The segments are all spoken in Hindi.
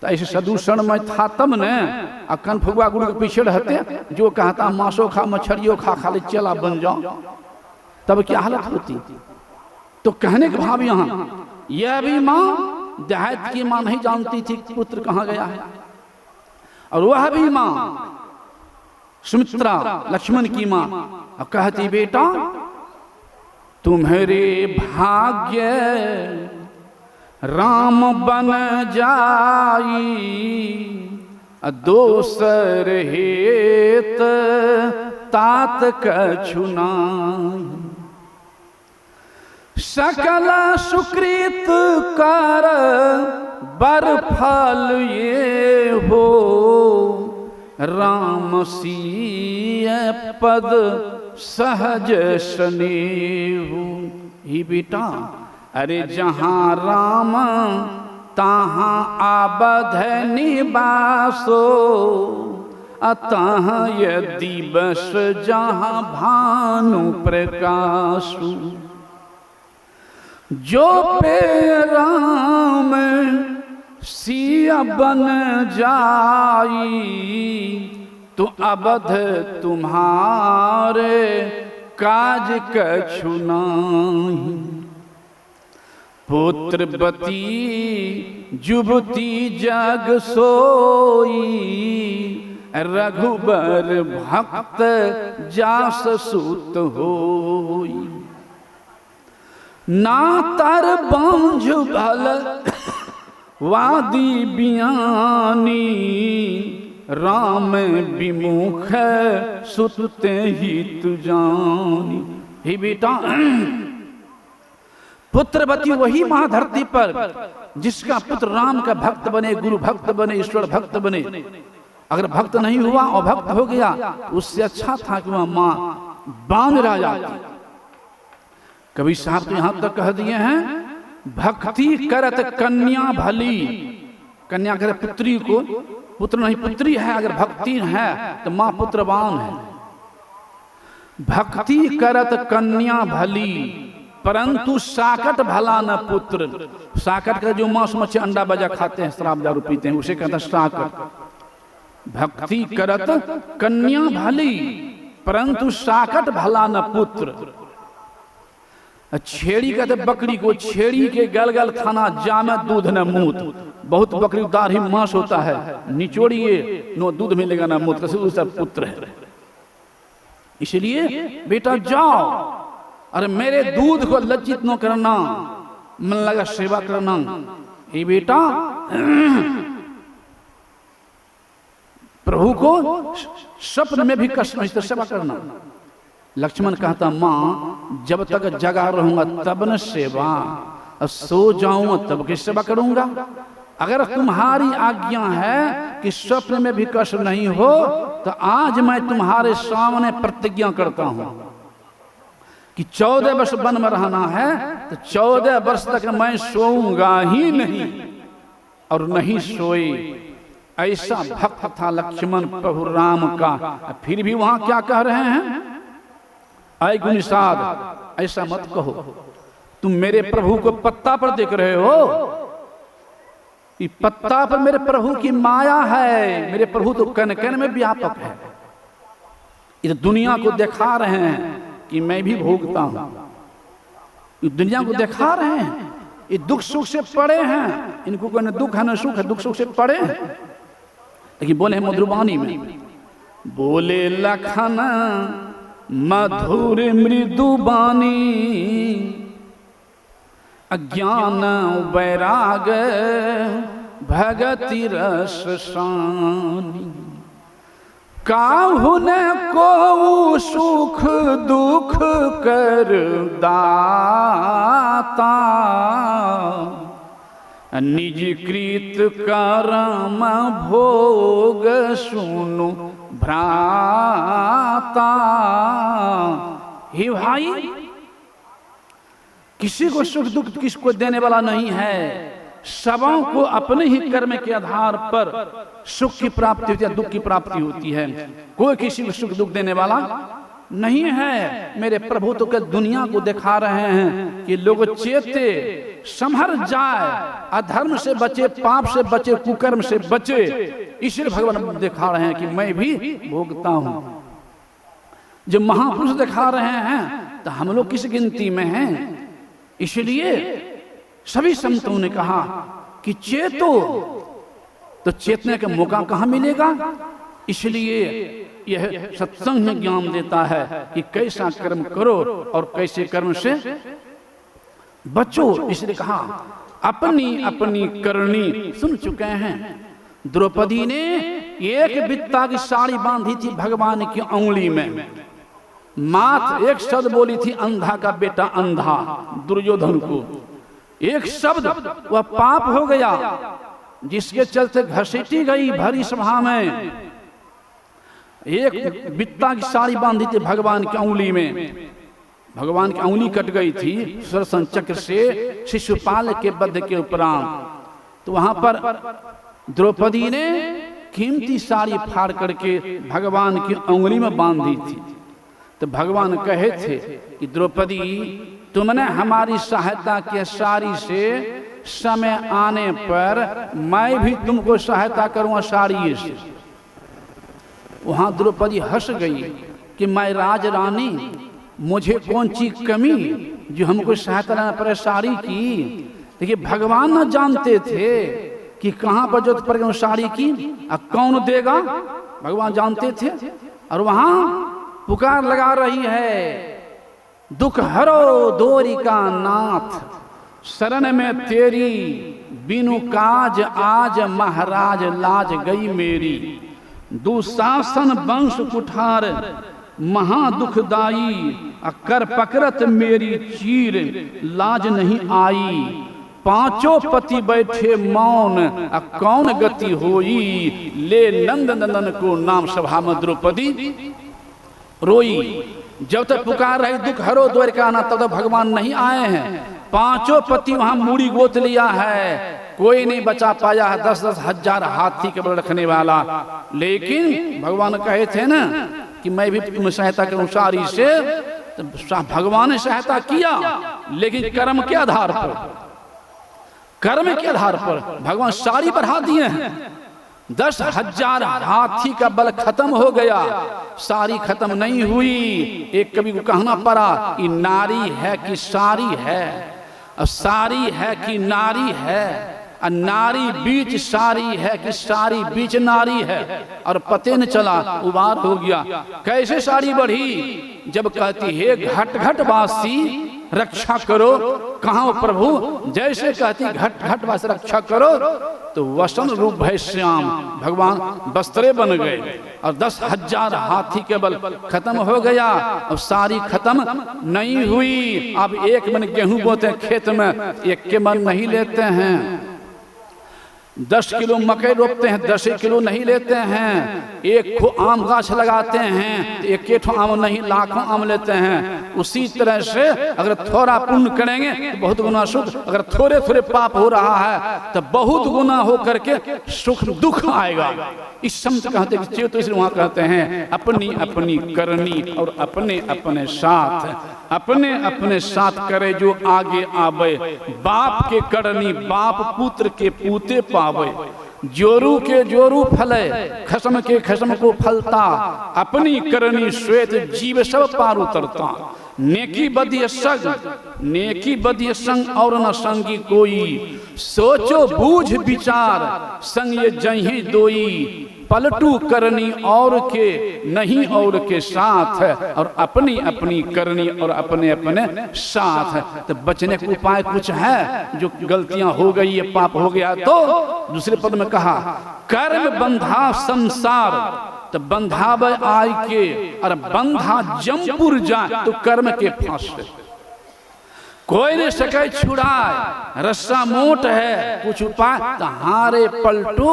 तो ऐसे सदूषण में था तब ने अखन फुगवा गुरु के पीछे रहते, जो कहता मांसो खा मछलियों खा खाली चला बन जाओ, तब क्या हालत होती। तो कहने के भाव यहाँ यह भी माँ देहात की माँ नहीं जानती थी पुत्र कहाँ गया है, और वह भी माँ सुमित्रा लक्ष्मण की माँ कहती बेटा तुम्हारे भाग्य राम बन जाई, दोसर हेत तात कछुनाई। सकल सुकृत कर बर फल ये हो, राम सीय पद सहज स्नेहु। ही बेटा अरे जहाँ राम तहाँ आबध निवासो, अतः यदि बस जहाँ भानु प्रकाशु। जो पे राम सिया बन जाई, तो अबध तुम्हारे काज कछु नाही। पुत्रवती जुबती जग सोई, रघुबर भक्त जास सुत होई। ना तर बांझ भल वादी बियानी, राम विमुख सुतते ही तु जानी। हे बेटा पुत्रवती वही मां धरती पर जिसका पुत्र राम का भक्त बने, गुरु भक्त बने, ईश्वर भक्त बने। अगर भक्त नहीं हुआ और भक्त हो गया उससे अच्छा था कि वह मां बांध रह जाती। कवि साहब तो यहां तक कह दिए हैं भक्ति करत कन्या भली। कन्या करे पुत्री को, पुत्र नहीं पुत्री है, अगर भक्ति है तो मां पुत्रवान है। भक्ति करत कन्या भली, परंतु साकट भला न पुत्र। साकट का जो मांस मच्छी अंडा बजा खाते हैं, शराब दारू पीते हैं, उसे कहता साकट। भक्ति करत कन्या भली, परंतु साकट भला न पुत्र। छेड़ी कहते बकरी को, छेड़ी के गल गल खाना जामे दूध न मूत। बहुत बकरी दाढ़ी मांस होता है, निचोड़िए नो दूध मिलेगा ना मूत, उसका पुत्र है। इसलिए बेटा जाओ, अरे मेरे दूध को लज्जित न करना, मन लगा सेवा करना। ये बेटा प्रभु को स्वप्न में भी कष्ट नहीं तो सेवा करना। लक्ष्मण कहता मां जब तक जगा रहूंगा तब न सेवा, सो जाऊंगा तब की सेवा करूंगा। अगर तुम्हारी आज्ञा है कि स्वप्न में भी कष्ट नहीं हो, तो आज मैं तुम्हारे सामने प्रतिज्ञा करता हूं कि 14 वर्ष वन में रहना है तो 14 वर्ष तक मैं सोऊंगा ही नहीं, और नहीं सोए। ऐसा भक्त था लक्ष्मण प्रभु राम का। फिर भी वहां क्या कह रहे हैं, आय गुनिसाद ऐसा मत कहो, तुम मेरे प्रभु को पत्ता पर देख रहे हो। ये पत्ता पर मेरे प्रभु की माया है, मेरे प्रभु तो कण कण में व्यापक है। ये दुनिया को दिखा रहे हैं कि मैं भी भोगता हूं, ये दुनिया को दिखा रहे हैं। ये दुख सुख से पड़े हैं, इनको कोई दुख है न सुख है, दुख सुख से पड़े हैं। लेकिन बोले मधुरवाणी में, बोले लखन मधुर मृदु बानी, अज्ञान वैराग भगति रस सानी। काहु न को सुख दुख कर दाता, निज कृत कर्म भोग सुनु भ्राता। हे भाई, किसी को सुख दुख किसको देने वाला नहीं है। सबों को अपने ही कर्म के आधार पर सुख की प्राप्ति होती है, दुख की प्राप्ति होती है। कोई किसी को सुख दुख देने वाला नहीं है। मेरे प्रभु तो क्या दुनिया को दिखा रहे हैं कि लोग चेते संभर जाए, अधर्म से बचे, पाप से बचे, कुकर्म से बचे। इसलिए भगवान दिखा रहे हैं कि मैं भी भोगता हूं। जब महापुरुष दिखा रहे हैं तो हम लोग किस गिनती में हैं? इसलिए सभी संतों ने कहा कि चेतो, तो चेतने का मौका कहां मिलेगा? इसलिए यह सत्संग में ज्ञान देता है कि कैसा कर्म करो और कैसे कर्म से बचो। इसलिए कहा अपनी अपनी करनी सुन चुके हैं। द्रौपदी ने एक बित्ता की साड़ी बांधी थी भगवान की उंगली में, मात्र एक शब्द बोली थी, अंधा का बेटा अंधा, दुर्योधन को एक शब्द, वह पाप हो गया, जिसके चलते घसीटी गई भरी सभा में। एक बित्ता की साड़ी बांधी थी भगवान की उंगली में, भगवान की उंगली कट गई थी सुदर्शन चक्र से शिशुपाल के वध के उपरांत। तो वहां पर द्रौपदी ने कीमती साड़ी फाड़ करके भगवान की उंगली में बांधी थी। तो भगवान कहे थे कि द्रौपदी, तुमने हमारी सहायता की साड़ी से, समय आने पर मैं भी तुमको सहायता करूंगा साड़ी से। वहां द्रौपदी हंस गई कि मैं राज रानी, मुझे कौन सी कमी जो हमको सहायता लेना पड़े साड़ी की। देखिए भगवान न जानते थे कि कहां पर जरूरत पड़ेगी साड़ी की और कौन देगा, भगवान जानते थे। और वहां पुकार लगा रही है, दुख हरो द्वारिका नाथ, शरण में तेरी बिनु काज आज महाराज लाज गई मेरी। दुशासन वंश कुठार महा दुखदाई, कर पकड़त मेरी चीर लाज नहीं आई। पांचों पति बैठे मौन, कौन गति होई, ले नंद नंदन को नाम सभा में द्रौपदी रोई। जब तक पुकार रही दुख हरो द्वारिका नाथ, तब तक भगवान नहीं आए हैं। पांचों पति वहां मूड़ी गोत लिया है, कोई नहीं बचा पाया है 10-10 हजार हाथी के बल रखने वाला। लेकिन भगवान कहे थे ना कि मैं भी तुम्हें सहायता करूं साड़ी से। तो भगवान ने सहायता किया, लेकिन कर्म के आधार पर, कर्म के आधार पर भगवान साड़ी बढ़ा दिए हैं। 10,000 हाथी का बल खत्म हो गया, सारी खत्म नहीं हुई। एक कवि को कहना पड़ा कि नारी है कि सारी है, और सारी है कि नारी है, और नारी बीच सारी है कि सारी बीच नारी है। और पते न चला, उबार हो गया। कैसे साड़ी बढ़ी? जब कहती है घट घट वासी रक्षा करो, कहाँ हो प्रभु? जैसे कहती घट घट वासी रक्षा करो, तो वसन रूप भय श्याम, भगवान वस्त्रे बन गए। और 10,000 हाथी के बल खत्म हो गया, और सारी खत्म नहीं हुई। अब एक मन गेहूं बोते हैं खेत में, एक के मन नहीं लेते हैं। 10 किलो मकई रोपते हैं, 10 किलो नहीं लेते हैं। एक खो आम गाछ लगाते हैं, एक ठो आम नहीं, लाखों आम लेते हैं। उसी तरह से अगर थोड़ा पुण्य करेंगे तो बहुत गुना सुख, अगर थोड़े थोड़े पाप हो रहा है तो बहुत गुना हो करके सुख दुख आएगा। इस संत कहते हैं चेतो, इसलिए वहां कहते हैं अपनी अपनी करनी और अपने अपने साथ, अपने अपने साथ करे जो आगे आवे। बाप के करनी बाप पुत्र के पूते पावे, जोरू के जोरू फले खसम के खसम को फलता। अपनी करनी श्वेत जीव सब पार उतरता। नेकी बदिय संग, नेकी बदिय संग और न संगी कोई। सोचो बूझ विचार संग ये जही दोई। पलटू करनी और के नहीं और के साथ, और अपनी अपनी करनी और अपने अपने साथ। तो बचने का उपाय कुछ है? जो गलतियां हो गई, ये पाप हो गया, तो दूसरे पद में कहा कर्म बंधा संसार, तो बंधाव आय के, और बंधा जमपुर जाए तो कर्म के फांस। कोई नहीं सके छुड़ाए, रस्सा मोट है, कुछ उपाय तो हारे पलटू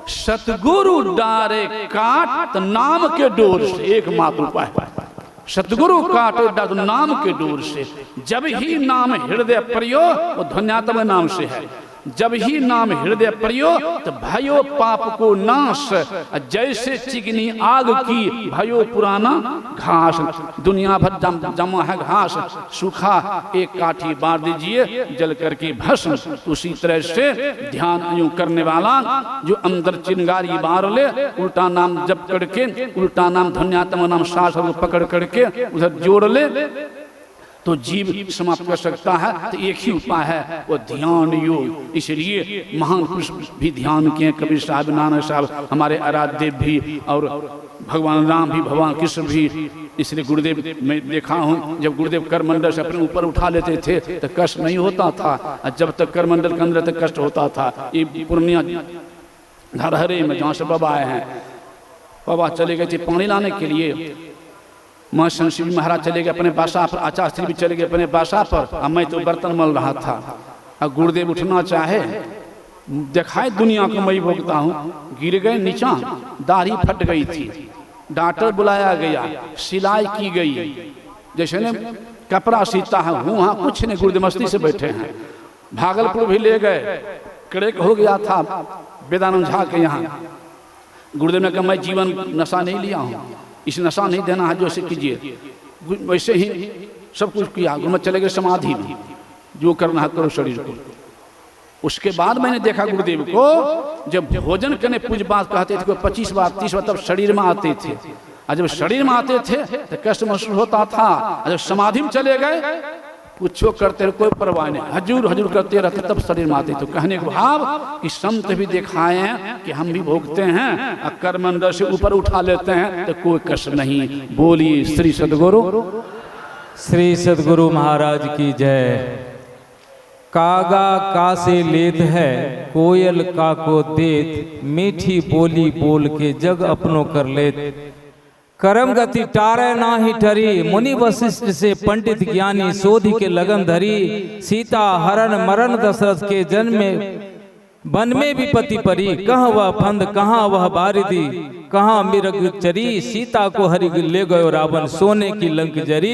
सतगुरु डारे काट, तो नाम के डोर से एकमात्र उपाय। सतगुरु काटे डाट नाम के डोर से। जब ही नाम हृदय प्रियो, वो ध्वन्यात्मक नाम से है। जब ही नाम हृदय परियो तो भयो पाप को नाश, जैसे चिकनी आग की भयो पुराना घास। दुनिया भर जमा है घास, सूखा एक काठी बार दीजिए जल करके भस्म। उसी तरह से ध्यान यूं करने वाला जो अंदर चिंगारी बार ले, उल्टा नाम जप करके, उल्टा नाम धन्यात्मा नाम शास्त्र को पकड़ करके उधर जोड़ ले तो जीव समाप्त कर सकता है। तो एक ही उपाय है वो ध्यान योग। इसलिए महान पुरुष भी ध्यान किए, कबीर साहब, नानक साहब, हमारे आराध्य देव भी, और भगवान राम भी, भगवान कृष्ण भी। इसलिए गुरुदेव मैं देखा हूँ जब गुरुदेव करमंडल से अपने ऊपर उठा लेते थे तो कष्ट नहीं होता था, जब तक करमंडल के अंदर तक कष्ट होता था। ये पूर्णिया धरहरे में जहाँ से बाबा आए हैं, बाबा चले गए थे पानी लाने के लिए, माँ शिव महाराज चले गए अपने बासा पर, आचार्य श्री भी चले गए अपने बासा पर, और मैं तो बर्तन मल रहा था। और गुरुदेव उठना चाहे, दिखाए दुनिया को मैं भोगता हूँ, गिर गए नीचा, दाढ़ी फट गई थी, डॉक्टर बुलाया गया, सिलाई की गई, जैसे ने कपड़ा सीता है हूँ, हाँ कुछ नहीं, गुरुदेव मस्ती से बैठे हैं। भागलपुर भी ले गए, कड़ेक हो गया था वेदानंद झा के यहाँ। गुरुदेव ने कहा मैं जीवन नशा नहीं लिया हूँ, इस नशा नहीं देना है, जो ऐसे कीजिए। वैसे ही सब कुछ किया, गुरुमत चले गए समाधि में, जो करना है करो शरीर को। उसके बाद मैंने देखा गुरुदेव को जब भोजन करने पूज्य बात कहते थे, 25 बार 30 बार, तब शरीर में आते थे, और जब शरीर में आते थे तो कष्ट महसूस होता था। जब समाधि में चले गए पूछो करते रहे, कोई परवाह नहीं, हजूर हजूर करते रहते, तब शरीर में आते। तो कहने को भाव कि संत भी दिखाए हैं कि हम भी भोगते हैं, और करमंडल से ऊपर उठा लेते हैं तो कोई कष्ट नहीं। बोलिए श्री सद्गुरु, श्री सद्गुरु महाराज की जय। कागा का से लेत है, कोयल का को देत, मीठी बोली बोल के जग अपनो कर लेत। करम गति टारे ना ही टरी, मुनि वशिष्ठ से पंडित ज्ञानी, सोधि के लगन धरी। सीता हरण मरण दशरथ के जन्म में, वन में विपत्ति परी। कहाँ वह फंद कहाँ वह बारिदी, कहाँ मिरग चरी। सीता को हरि ले गयो रावण, सोने की लंक जरी।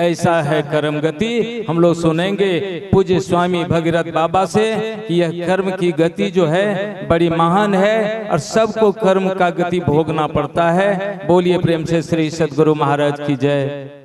ऐसा है कर्म गति। हम लोग सुनेंगे पूज्य स्वामी भगीरथ बाबा से कि यह कर्म की गति जो है बड़ी महान है, और सबको कर्म का गति भोगना पड़ता है। बोलिए प्रेम से श्री सद्गुरु महाराज की जय।